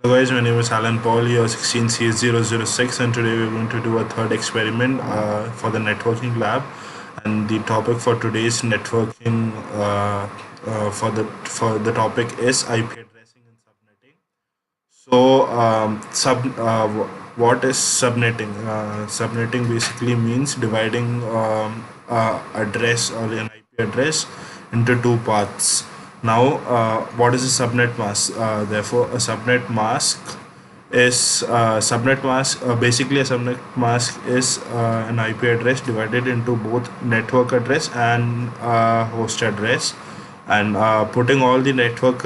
Guys, my name is Alan Paul, year 16C006, and today we're going to do a third experiment for the networking lab. And the topic for today's networking for the topic is IP addressing and subnetting. So, what is subnetting? Subnetting basically means dividing address or an IP address into two parts. Now, what is a subnet mask? Therefore, a subnet mask is basically a subnet mask is an IP address divided into both network address and host address, and putting all network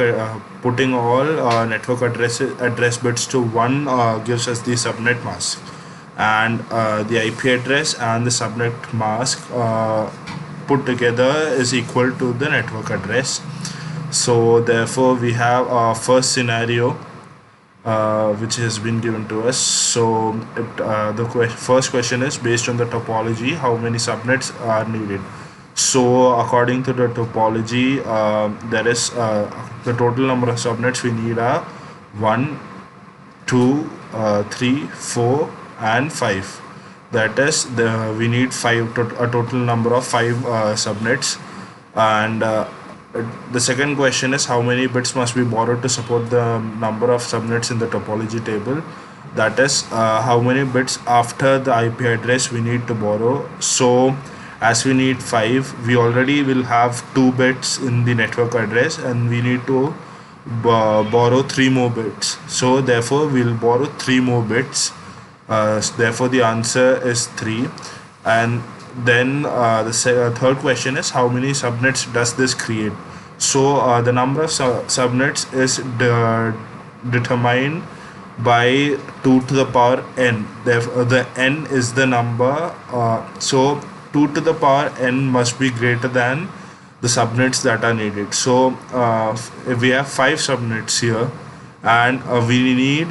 address bits to one gives us the subnet mask, and the IP address and the subnet mask put together is equal to the network address. So therefore we have our first scenario which has been given to us. So the first question is, based on the topology, how many subnets are needed? So according to the topology, there is the total number of subnets we need are 1, 2, 3, 4 and 5. That is, we need a total number of 5 subnets. And the second question is, how many bits must be borrowed to support the number of subnets in the topology table? That is, how many bits after the IP address we need to borrow. So as we need 5, we already will have 2 bits in the network address, and we need to borrow 3 more bits. So therefore we'll borrow 3 more bits. Therefore the answer is 3. And then the third question is, how many subnets does this create? So the number of subnets is determined by 2 to the power n. Therefore the n is the number, so 2 to the power n must be greater than the subnets that are needed. So if we have 5 subnets here, and we need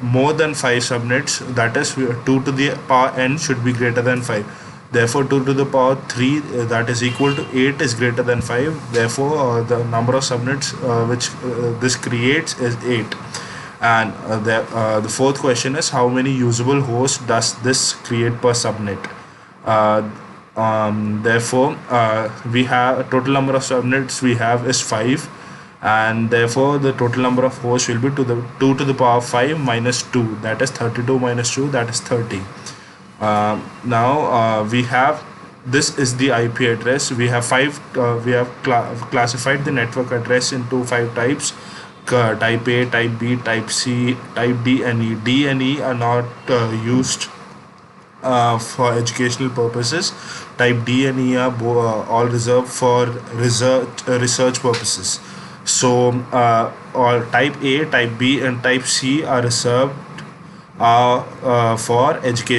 more than 5 subnets, that is 2 to the power n should be greater than 5. Therefore 2 to the power 3, that is equal to 8, is greater than 5. Therefore the number of subnets which this creates is 8. And the fourth question is, how many usable hosts does this create per subnet? Therefore we have a total number of subnets we have is 5, and therefore the total number of hosts will be 2 to the power 5 minus 2, that is 32 minus 2, that is 30. Now we have, this is the IP address. We have classified the network address into 5 types: type A, type B, type C, type D and E. D and E are not used for educational purposes. Type D and E are all reserved for research purposes. So all type A, type B and type C are reserved for education.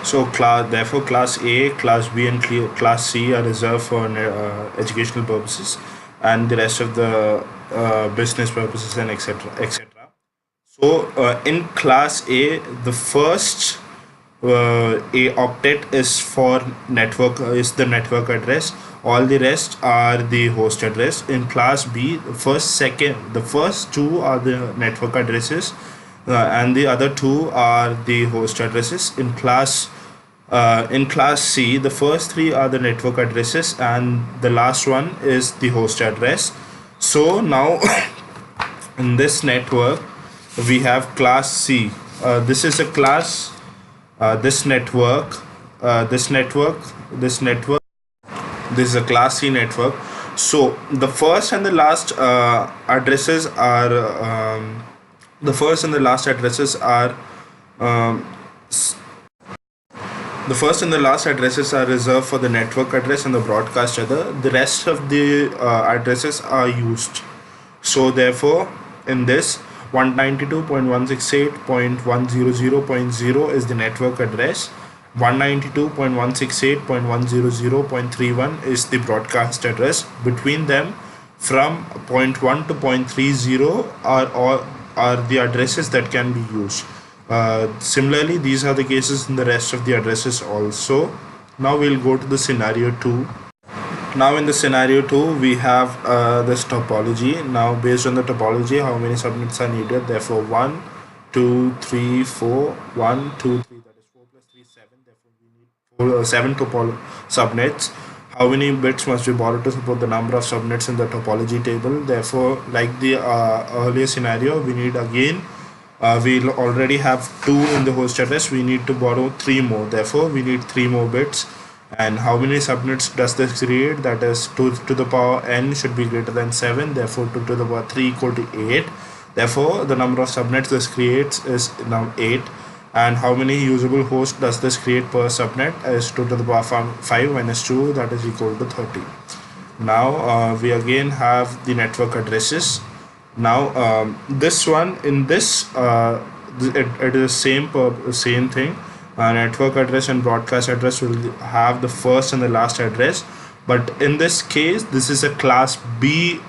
So therefore class A, class B and class C are reserved for educational purposes, and the rest of the business purposes and etc. So in class A, the first a octet is for network, is the network address. All the rest are the host address. In class B, the first 2 are the network addresses, and the other 2 are the host addresses. In class C, the first 3 are the network addresses, and the last one is the host address. So now in this network we have class C. This is a class. This is a class C network. So the first and the last addresses are the first and the last addresses are reserved for the network address and the broadcast other. The rest of the addresses are used. So therefore in this, 192.168.100.0 is the network address. 192.168.100.31 is the broadcast address. Between them, from point 1 to point 30 are the addresses that can be used. Similarly, these are the cases in the rest of the addresses also. Now we'll go to the scenario 2. Now in the scenario 2, we have this topology. Now based on the topology, how many subnets are needed? Therefore 1, 2, 3, 4, 1, 2, 3, that is 4 plus 3, 7. Therefore we need 7 subnets. How many bits must be borrowed to support the number of subnets in the topology table? Therefore, like the earlier scenario, we need again, we already have 2 in the host address, we need to borrow 3 more. Therefore we need 3 more bits. And how many subnets does this create? That is 2 to the power n should be greater than 7. Therefore 2 to the power 3 equal to 8. Therefore the number of subnets this creates is now 8. And how many usable hosts does this create per subnet? Is 2 to the power 5 minus 2, that is equal to 30. Now we again have the network addresses. Now this one, in this it is same thing. Network address and broadcast address will have the first and the last address, but in this case this is a class B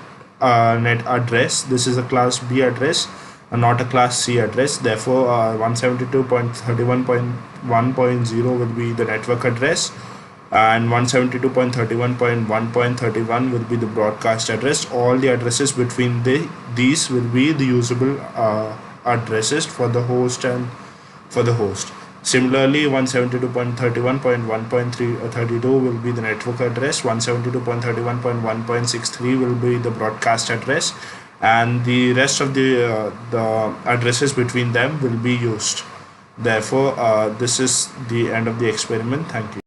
net address. This is a class B address and not a class C address. Therefore 172.31.1.0 will be the network address, and 172.31.1.31 will be the broadcast address. All the addresses between these will be the usable addresses for the host and for the host. Similarly, 172.31.1.32 will be the network address, 172.31.1.63 will be the broadcast address, and the rest of the addresses between them will be used. Therefore, this is the end of the experiment. Thank you.